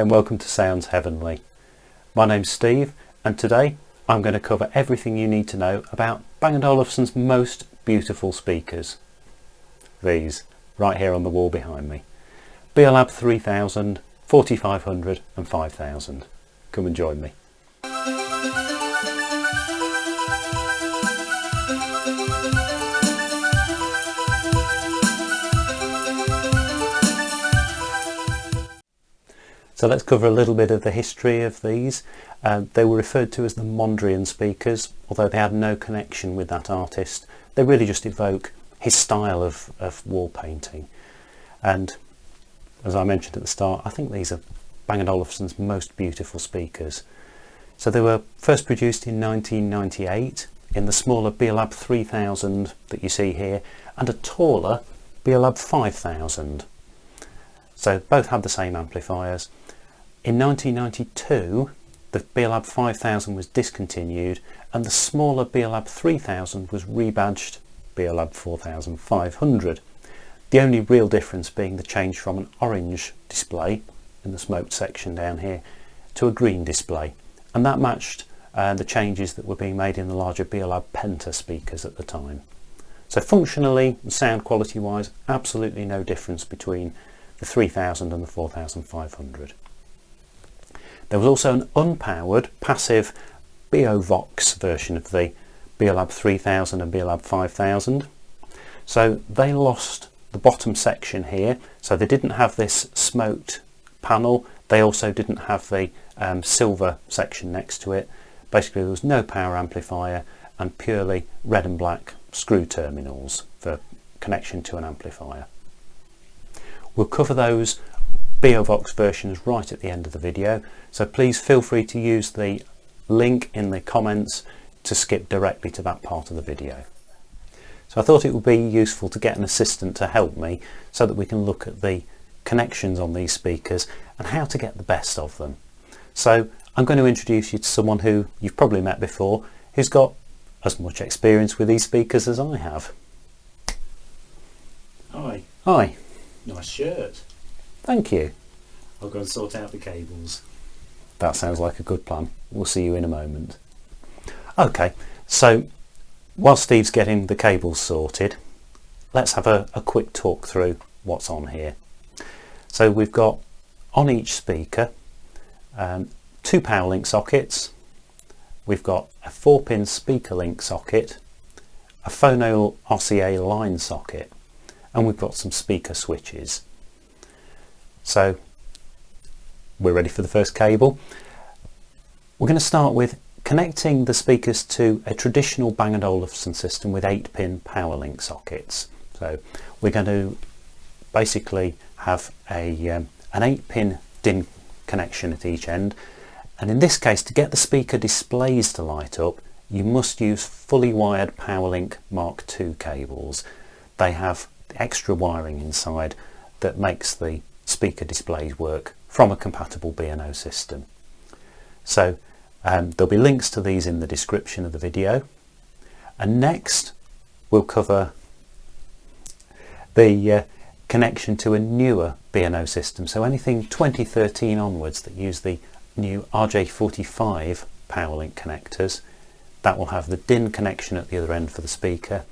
and welcome to Sounds Heavenly. My name's Steve and today I'm going to cover everything you need to know about Bang & Olufsen's most beautiful speakers. These, right here on the wall behind me. Beolab 3000, 4500 and 5000. Come and join me. So let's cover a little bit of the history of these. They were referred to as the Mondrian speakers, although they had no connection with that artist. They really just evoke his style of wall painting. And as I mentioned at the start, I think these are Bang & Olufsen's most beautiful speakers. So they were first produced in 1998 in the smaller Beolab 3000 that you see here and a taller Beolab 5000. So both had the same amplifiers. In 1992 the Beolab 5000 was discontinued and the smaller Beolab 3000 was rebadged Beolab 4500. The only real difference being the change from an orange display in the smoked section down here to a green display, and that matched the changes that were being made in the larger Beolab Penta speakers at the time. So functionally and sound quality wise, absolutely no difference between the 3000 and the 4500. There was also an unpowered passive Beovox version of the Beolab 3000 and Beolab 5000. So they lost the bottom section here, so they didn't have this smoked panel. They also didn't have the silver section next to it. Basically there was no power amplifier and purely red and black screw terminals for connection to an amplifier. We'll cover those Beovox versions right at the end of the video, so please feel free to use the link in the comments to skip directly to that part of the video. So I thought it would be useful to get an assistant to help me so that we can look at the connections on these speakers and how to get the best of them. So I'm going to introduce you to someone who you've probably met before, who's got as much experience with these speakers as I have. Hi. Hi. Nice shirt. Thank you. I'll go and sort out the cables. That sounds like a good plan. We'll see you in a moment. Okay, so while Steve's getting the cables sorted, let's have a quick talk through what's on here. So we've got on each speaker 2 Powerlink sockets, we've got a 4-pin Speakerlink socket, a Phono RCA line socket, and we've got some speaker switches. So we're ready for the first cable. We're going to start with connecting the speakers to a traditional Bang & Olufsen system with 8-pin Powerlink sockets. So we're going to basically have an 8-pin DIN connection at each end, and in this case, to get the speaker displays to light up, you must use fully wired Powerlink Mark II cables. They have extra wiring inside that makes the speaker displays work from a compatible B&O system. So there'll be links to these in the description of the video, and next we'll cover the connection to a newer B&O system, so anything 2013 onwards that use the new RJ45 Powerlink connectors. That will have the DIN connection at the other end for the speaker.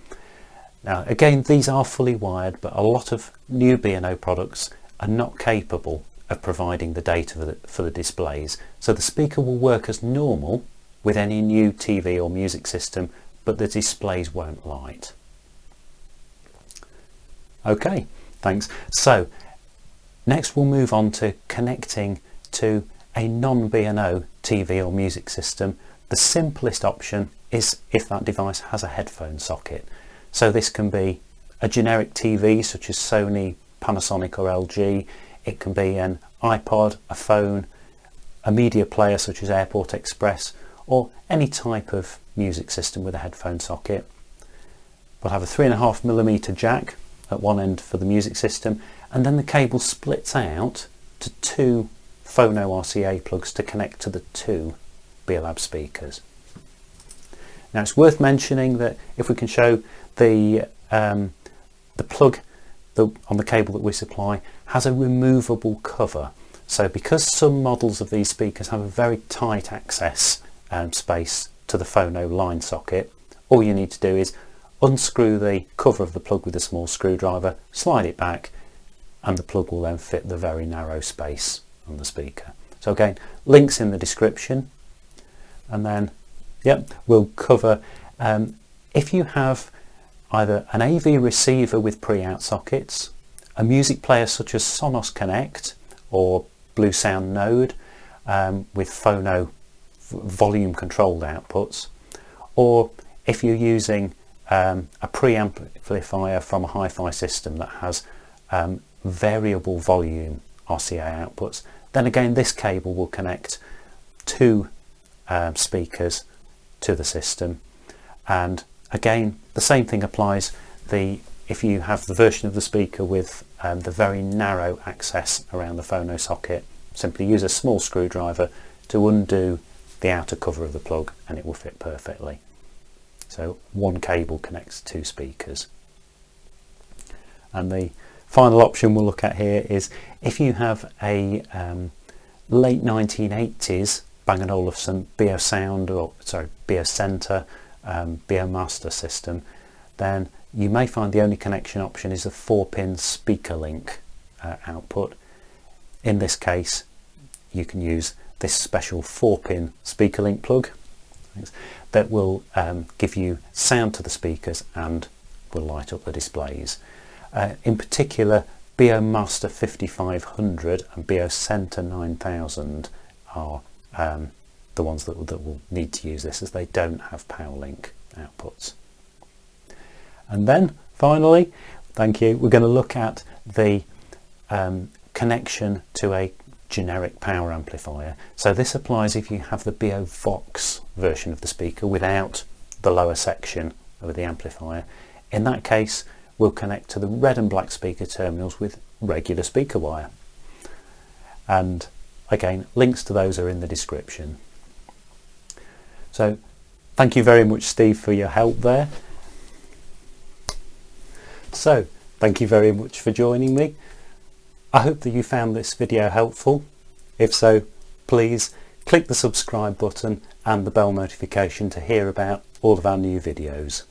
Now again, these are fully wired, but a lot of new B&O products are not capable of providing the data for the displays, so the speaker will work as normal with any new TV or music system, but the displays won't light. Okay, thanks. So next we'll move on to connecting to a non-B&O TV or music system. The simplest option is if that device has a headphone socket. So this can be a generic TV such as Sony, Panasonic or LG. It can be an iPod, a phone, a media player such as Airport Express, or any type of music system with a headphone socket. We'll have a 3.5mm jack at one end for the music system, and then the cable splits out to 2 Phono RCA plugs to connect to the 2 Beolab speakers. Now it's worth mentioning that if we can show the plug on the cable that we supply has a removable cover, So because some models of these speakers have a very tight access space to the phono line socket, all you need to do is unscrew the cover of the plug with a small screwdriver, slide it back, and the plug will then fit the very narrow space on the speaker. So again, links in the description. And then we'll cover if you have either an AV receiver with pre-out sockets, a music player such as Sonos Connect or Blue Sound Node with phono volume controlled outputs, or if you're using a preamplifier from a hi-fi system that has variable volume RCA outputs, then again this cable will connect two speakers to the system. And again the same thing applies if you have the version of the speaker with the very narrow access around the phono socket, simply use a small screwdriver to undo the outer cover of the plug and it will fit perfectly. So one cable connects two speakers. And the final option we'll look at here is if you have a late 1980s Bang and Olufsen Beocenter Beomaster system, then you may find the only connection option is a 4-pin Speakerlink output. In this case you can use this special 4-pin Speakerlink plug that will give you sound to the speakers and will light up the displays. In particular, Beomaster 5500 and Beocenter 9000 are the ones that will need to use this, as they don't have Powerlink outputs. And then finally, thank you, we're going to look at the connection to a generic power amplifier. So this applies if you have the Beovox version of the speaker without the lower section of the amplifier. In that case, we'll connect to the red and black speaker terminals with regular speaker wire. And again, links to those are in the description. So thank you very much, Steve, for your help there. So thank you very much for joining me. I hope that you found this video helpful. If so, please click the subscribe button and the bell notification to hear about all of our new videos.